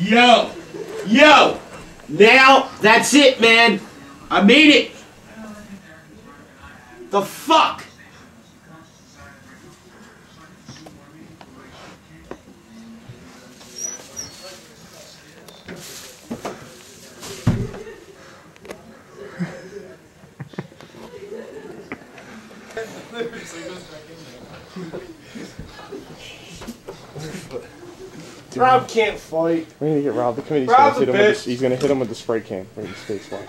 Yo! Yo! Now, that's it, man. I mean it. The fuck? Rob can't fight. We're gonna get Rob. The committee's gonna hit him with he's gonna hit him with the spray can right in his face. Watch.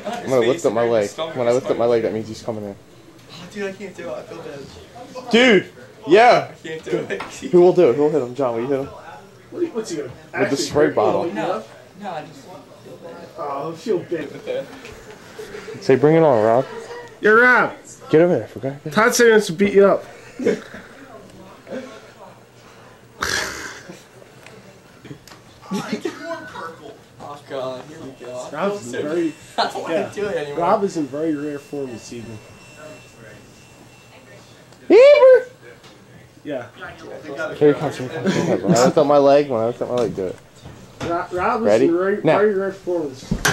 I'm gonna lift up my leg. When I lift up my leg, that means he's coming in. Oh, dude, I can't do it. I feel bad. Dude! Yeah! I can't do it. Who will do it? Who will hit him? John, will you hit him? What's he gonna? With the spray bottle. No, I just feel bad. Oh, I feel bad. Say, bring it on, Rob. You're Rob. Get over there, for God's sake. Todd said he wants to beat you up. Oh god, here we go. Rob's in very, I don't want to do it anymore. Rob is in very rare form this evening. Eber! Yeah. Here he comes, here he comes. When I lift up my leg, do it. Rob Ready? is in very rare form this evening.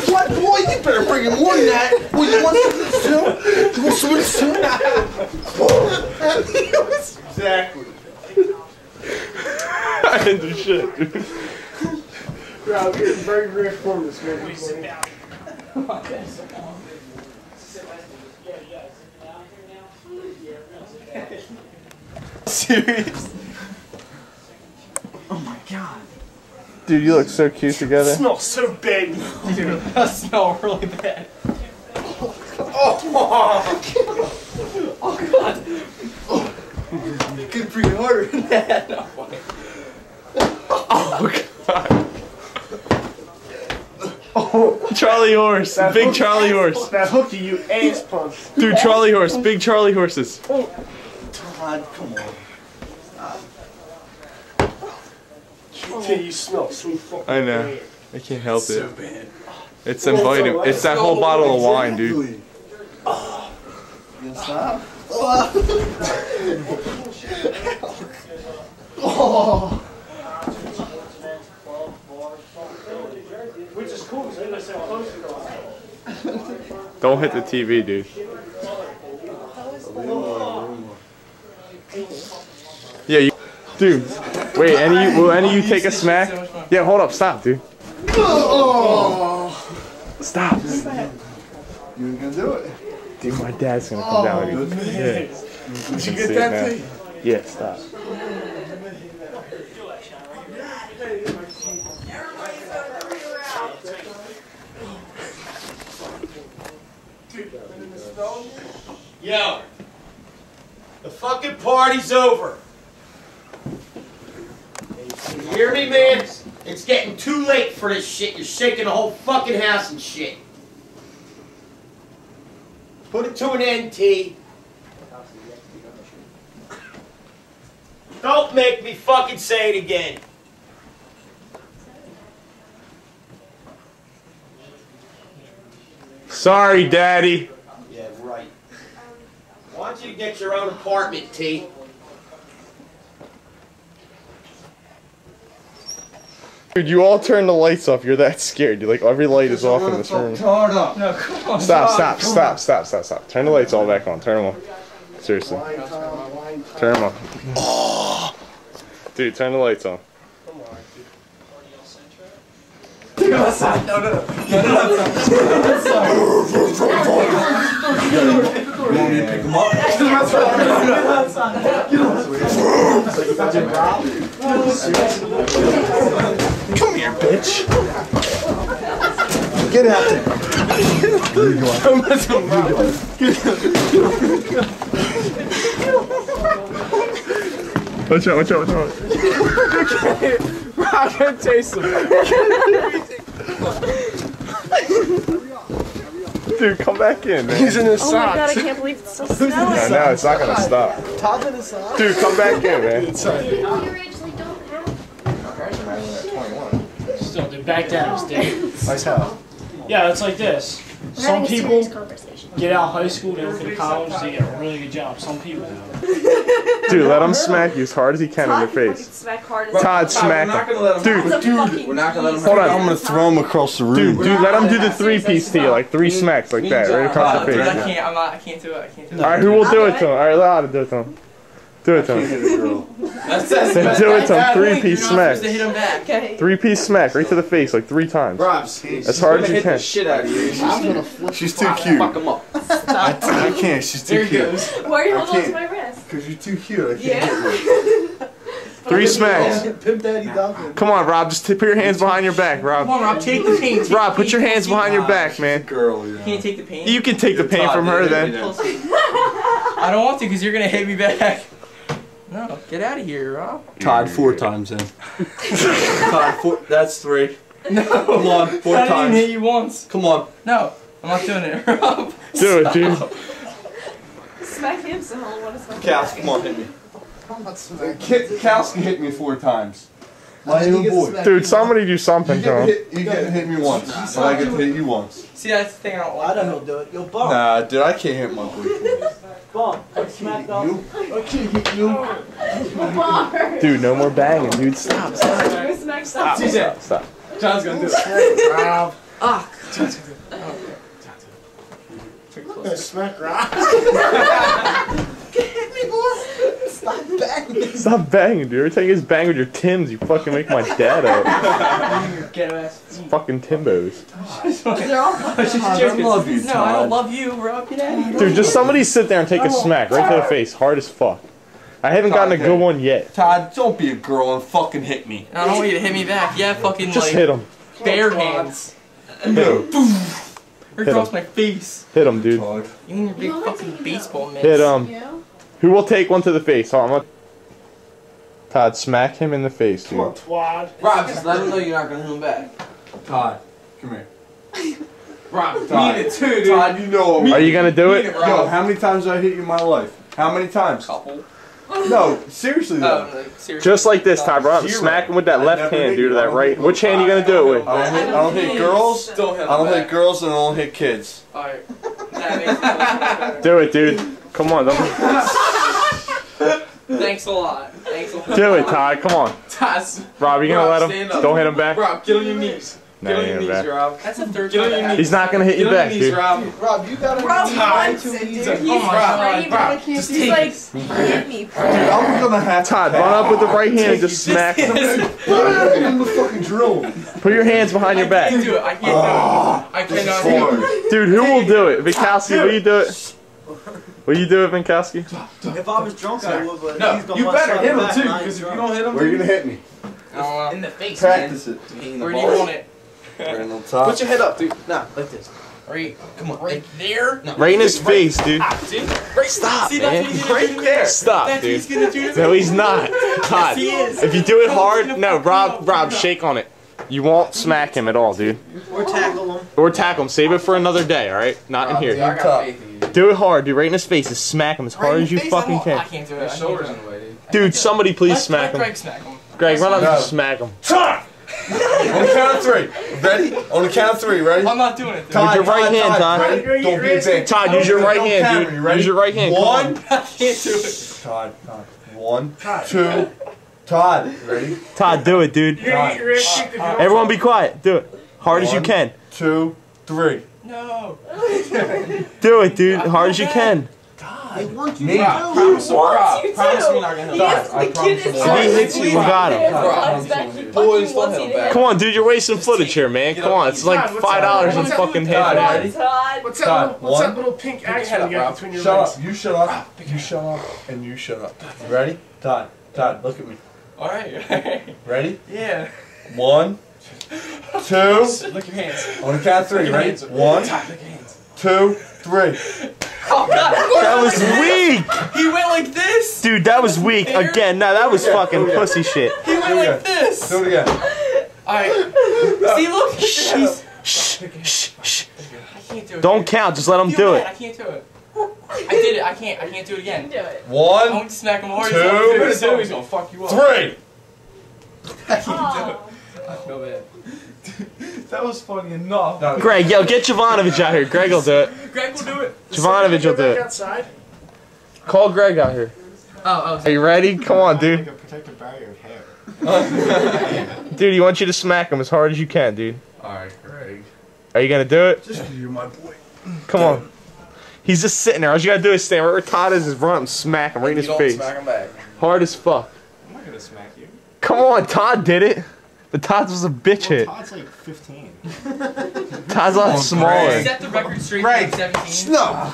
What, boy? You better bring him more than that. Boy, you want some of this too? You want some of this too? Exactly. I didn't do shit, dude. Rob, you're in very rare form this evening. Serious? Oh my god. Dude, you look so cute together. It smells so bad. Dude, that smells really bad. Oh god. You could breathe harder than that. No way. Oh, God. Oh, Charlie horse. Big Charlie horse. That hooky, you ass punch. Dude, Charlie horse. Big Charlie horses. Todd, come on. You smell sweet fucking I know. bad. I can't help So it. bad. It's them vitamin. It's that whole bottle of wine, dude. You gonna stop? Oh. Which is cool because they're so close to us. Don't hit the TV, dude. Yeah, you. Dude, wait. Will any of you take a smack? Yeah, hold up. Stop, dude. Stop. You ain't gonna do it. Dude, my dad's gonna come down with you. Yeah. Did you get that thing? Yeah, stop. Yo! The fucking party's over. You hear me, man? It's getting too late for this shit. You're shaking the whole fucking house and shit. Put it to an end, T. Don't make me fucking say it again. Sorry, Daddy. Yeah, right. I want you to get your own apartment, T. Dude, you all turn the lights off. You're that scared. You're like, every light is off in this room. Todd up. No, come on. Stop. Turn the lights all back on. Turn them on. Seriously. Turn them on. Oh. Dude, turn the lights on. Go outside. No. You want me to pick him up? Come here, bitch. Get out there. Watch out. I'm gonna taste them. Dude, come back in, man. He's in his Oh my god, I socks. can't believe it's still snowing. I know, it's not gonna stop. Todd's in his socks. Dude, come back in, man. Oh, you actually don't have. Still, dude, back down, Dave. Nice how? Yeah, it's like this. Some having a people serious conversation. get out of high school, they work in college, they get a really good job. Some people. Dude, let him smack you as hard as he can in the face. Smack hard as Todd, smack We're not him. gonna let him. Dude, We're not gonna let him. hold on. I'm gonna throw him across the room. Dude, let him do the 3-piece to you, like 3 smacks like that, right across the Dude, face. I can't. I'm not. I can't do it. I can't do it. Alright, who will do it to him? Alright, let Otta do it to him. Do it to him. That's Then do it to him, 3-piece smack. To hit him back. Okay. 3-piece smack, right to the face, like 3 times. Rob's. As hard as you can. Shit out of you. She's too cute. Fuck him up. I can't. She's too cute. Why are you holding on to can't. my wrist? Because you're too cute. I can't. Yeah. 3 smacks. Pimp Daddy Dog. Come on, Rob, just put your hands behind your back, Rob. Come on, Rob. Take the pain. Rob, put your hands behind your back, man. Girl, You yeah. can't take the pain. You can take the pain from her then. I don't want to, because you're gonna hit me back. No, get out of here, Rob. Todd 4 times in. Todd 4. That's 3. No. Come on, 4 I didn't even times. hit you once. Come on. No, I'm not doing it, Rob. Do it, dude. Smack him so he'll want to smack Kals, come on, hit me. Kals can hit me 4 times. My own boy. Dude, somebody do something to him. You get to hit me once, and I get to hit you once. See, that's the thing I don't like. I don't know, do it. Yo, bump. Nah, dude, I can't hit my boy. Bump. Smack up. You? I can't hit you. Dude, no more banging, dude. Stop, stop. Smack stop. Stop, stop. John's gonna do it. Rob. Ah. Smack Rob. Stop banging, dude. Every time you guys bang with your Timbs, you fucking make my dad up. Get ass. It's fucking Timbos. They're all I love you, No, I don't love you, Rob. Get out of here. Dude, just somebody sit there and take a smack right to the face, hard as fuck. I haven't gotten a good one yet. Todd, don't be a girl and fucking hit me. I don't want you to hit me back. Yeah, fucking Just like hit him. bare hands. No. Right Hit across him. my face. Hit him, dude. Todd. You and your big You always fucking take it baseball mitts. Hit him. Yeah. Who will take one to the face? Hold on. Todd, smack him in the face, dude. Twad. Rob, just let him know you're not gonna hit him back. Todd, come here. Rob, Todd. mean it too, dude. Todd, you know Are you gonna do it? Yo, how many times have I hit you in my life? How many times? Couple. No, seriously though. Oh, like, seriously. Just like this, Todd. Run up and Zero. smack him with that I left never hand, hit dude, you. or that right. Which hand you gonna do it with? I don't hit girls. Don't hit him I don't back. hit girls and I don't hit kids. Alright. That makes it better. Do it, dude. Come on, Thanks a lot. Thanks a lot. do it, Todd. Come on. Toss. Rob, you gonna Rob, let him? stand up. Don't hit him back. Rob, get on your knees. No, Get on he your ain't knees, back. Rob. That's the third Get on time. your knees. He's not gonna hit you Get on your back, knees, dude. Rob. Rob, you gotta Rob, be Rob, too dude, easy. he's Oh my God, right, Rob, he's just like, take hit me, Dude, I'm gonna have to. Todd, run up with the right hand and just smack him. I'm gonna fucking drill him. Put your hands behind your I back. can't do it. I can't do it. I cannot do it. Dude, who will do it? Vinkowski, will you do it? Will you do it, Vinkowski? If I was drunk, I would, but No, he's gonna you bust better out hit the him back too, and I ain't because if you drunk. don't hit him, Where are you gonna hit me? in the face, Practice it. Where do you want it? Right on top. Put your head up, dude. Nah, like this. Right, come on, right there. No. Right in his face, dude. See? Right, Stop, see, man. that's what he's gonna do there. Stop, That's what dude. he's gonna do. No, he's not. Todd, he is. if you do it hard, gonna no, fuck you Rob, up. Rob, shake on it. You won't smack him at all, dude. Or tackle him. Or tackle him. Save it for another day, all right? Not in here. I got faith in you. Do it hard, dude. Right in his face. Just smack him as hard as you fucking I can. can't do it. I can't do it. Dude, somebody please Let smack him. Greg smack him. Greg, run up No. and smack him. On the count of 3. Ready? On the count of 3, ready? I'm not doing it. Dude. With your right hand, Todd. Ready? Don't be a bitch. Todd, use your right Don't hand, camera dude. me, ready? Use your right hand. Come on. 1, I can't do it. Todd. 1, 2. Todd, ready? Todd, do it, dude. You're gonna get your ass kicked if you don't. Everyone be quiet. Do it. Hard as you 1, can. 2, 3. No. Do it, dude. Hard as you can. They want you Me. to Rob, do. promise me, Rob, you promise too. me not gonna He hit has him. the kid is If he hits you, you got him. Boys, don't hit him back. Come on, dude. You're wasting footage here, man. Come on. It's like $5 in fucking Todd, head. ready? Todd. What's that, Todd, little, what's that 1. little pink your action head you up, got Rob. between your Shut legs? up. You shut up. You shut up. And you shut up. You ready? Todd, look at me. Alright. Ready? Yeah. 1, 2. Look your hands. On the count of 3, ready? Hands. 1, Todd, look your hands. 2, 3. Oh god. That was weak. He went like this. Dude, that was weak. Again, no, that was fucking pussy shit. He went like this. Do it again. Alright. See, look. He's. Shh, shh, shh. I can't do it. Don't count. Just let him Feel do bad, it. I can't do it. I did it. I can't do it again. Do it. I 1, want to smack him hard. 2, He's gonna fuck you up. 3. Oh. I feel bad. That was funny enough. Greg, yo, get Jovanovich out here. Greg will do it. Greg will do it. Jovanovich will do it. Outside? Call Greg out here. Oh, Are you ready? Come on, dude. Like a protective barrier of hair. Dude, he wants you to smack him as hard as you can, dude. Alright, Greg. Are you gonna do it? Just 'cause you're my boy. Come on. He's just sitting there. All you gotta do is stand right where Todd is, run up and smack him right in his face. Smack him back. Hard as fuck. I'm not gonna smack you. Come on, Todd did it. But Todd's was a bitch hit. Todd's like 15. Todd's a lot smaller. Set the record straight Greg, to 17. No!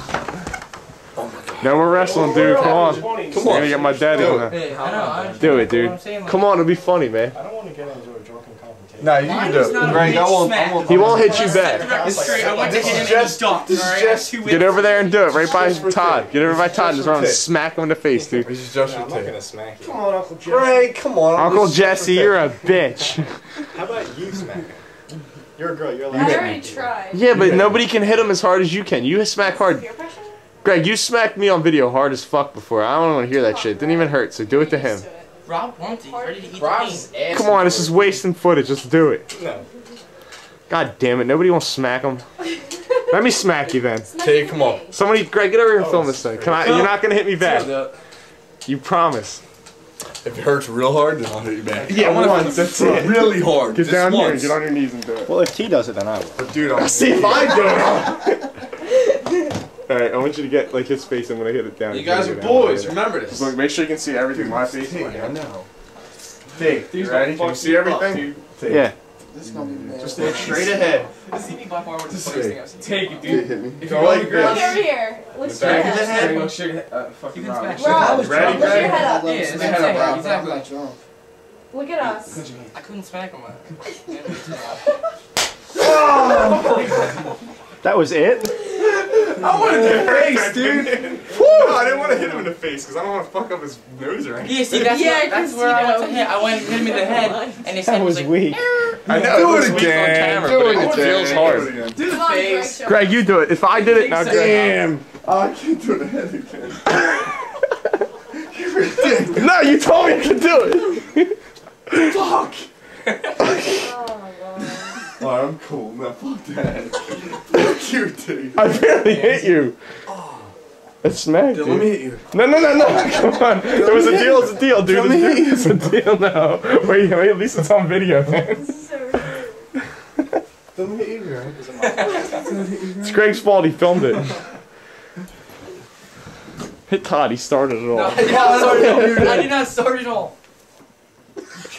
No more wrestling, dude. Come on. Come I'm gonna get my daddy on that. Hey, I know. Do it, dude. Come on, it'll be funny, man. I don't want to get into a drunken confrontation. Nah, you can do Mine's not it. a Greg, big I won't. smack. He won't hit you Set the back. record straight. I want to This hit is him just- in the this is alright? just- Two Get wins. over there and do it right by for Todd. Tig. Get over by Todd and Just just for run and Tig. smack him in the face, dude. This is just I'm your not take. gonna smack you. Come on, Uncle Jesse. Greg, come on. Uncle This is just Jesse, for you're Tig. a bitch. How about you smack him? You're a girl. You're I allowed to already smack tried. Yeah, but nobody can hit him as hard as you can. You smack hard. Peer pressure? Greg, you smacked me on video hard as fuck before. I don't want to hear that shit. Didn't even hurt, so do it to him. Rob wants it. He's ready to eat the Rob's game. ass. Come on, this is wasting footage. Just do it. you. No. God damn it, nobody wants to smack him. Let me smack you then. Tig, come on. Somebody, Greg, get over here and film this thing. Can I? You're not gonna hit me back. So You promise. If it hurts real hard, then I'll hit you back. Yeah, I wanna once, hit that's it. really hard. Get just down here and once. get on your knees and do it. Well, if T does it, then I will. But dude, I'm See if I do it. Alright, I want you to get like his face. I'm gonna hit it down. You guys are boys. Remember this. Look, make sure you can see everything. My face. I know. Tig, you ready? Can you see everything? Tig. Yeah. Just look straight ahead. This is by far one of the Just funniest say- things I've seen. Take it, dude. Hit me. If you go like Look this. over here. Look straight back of the ahead. head. You can smack Rob, Ready, lift your Greg? head up. Yeah, Head up, exactly. Rob. Exactly. Look at us. I couldn't smack him. That was it? I wanted the face, dude. No, I didn't want to hit him in the face because I don't want to fuck up his nose or anything. Yeah, see, that's, Yeah, what, that's 'cause where you I went know. to hit. I went to hit him in the head, and his head That was like, weak. I know. Do it was it weak on again. camera, Do but it it again. feels hard. Do it again. do the Come on, Greg, face. show Greg, you do it. If I did it, now so. Greg. Oh, I can't do the head again. No, you told me I could do it. Fuck. Oh my god. Alright, I'm cool. Now fuck that. Fuck you, Tig. I barely hit you. That's smack, Let me dude. hit you. No. Come on. It was a deal. It's a deal, dude. Let me hit you. It's a deal now. Wait. At least it's on video, man. This is so ridiculous. Let me hit you, Greg. It's Greg's fault. He filmed it. Hit Todd. He started it all. No, I did not start it all. I did not start it all.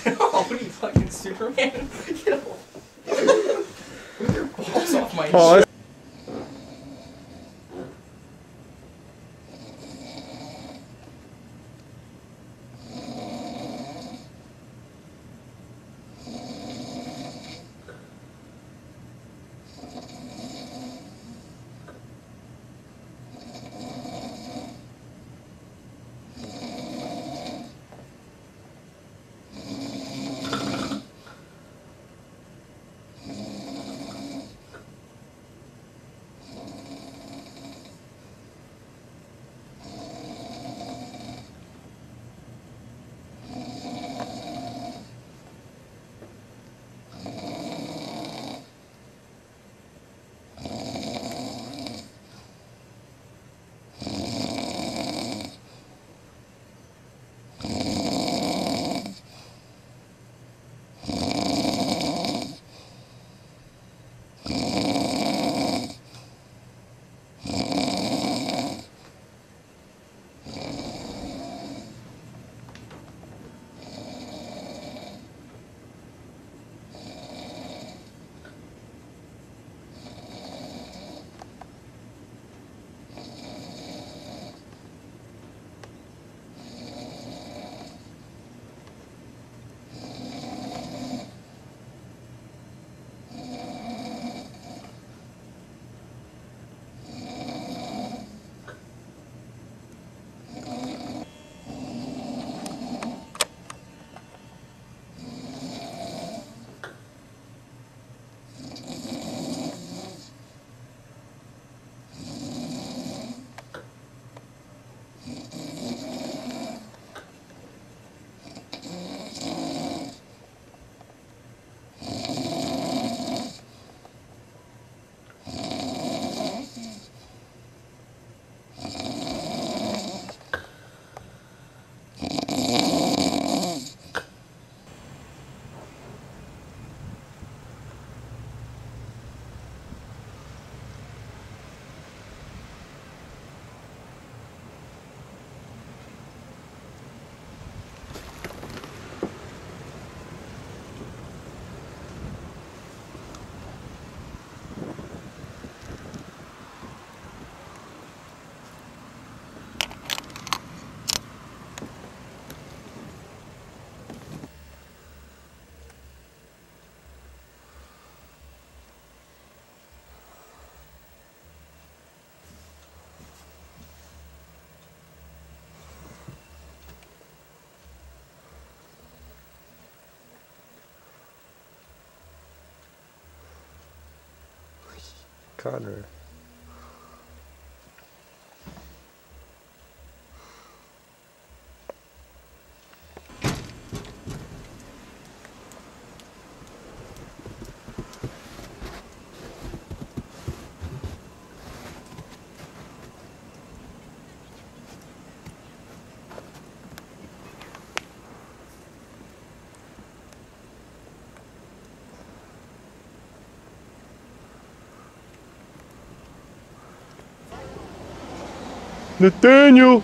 Get off. What are you, fucking Superman? Get off. Balls off my Oh, shit. Connor. Nathaniel!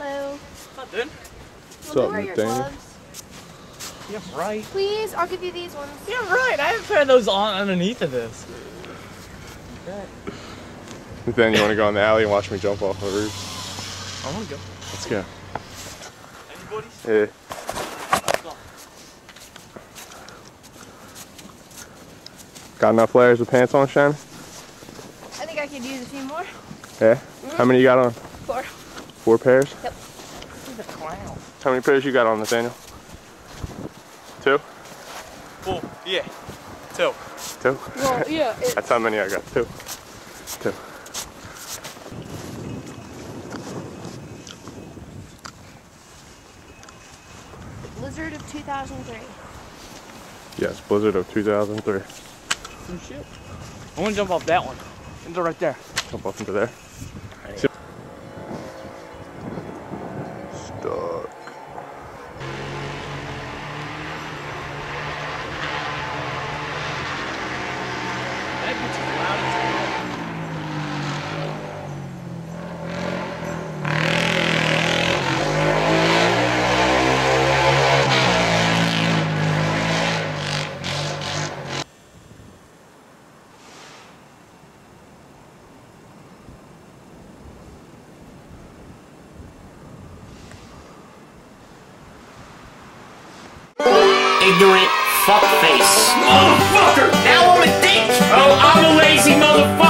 Hello. Not good. What's Will up, you wear your Nathaniel? gloves? Yeah, right. Please, I'll give you these ones. Yeah, right. I have had those on underneath of this. Nathaniel, you want to go in the alley and watch me jump off the roof? I want to go. Let's go. Anybody? Yeah. Let's go. Got enough layers of pants on, Shannon? I think I could use a few more. Yeah? How many you got on? 4. 4 pairs? Yep. He's a clown. How many pairs you got on, Nathaniel? 2? Oh, yeah. 2. 2? Well, yeah. That's how many I got. 2. 2. Blizzard of 2003. Yes, Blizzard of 2003. Oh, shit. I want to jump off that one. Into right there. Jump off into there. Stuck. That gets loud as hell. Ignorant fuckface. Motherfucker! Now I'm a dick! Oh, I'm a lazy motherfucker!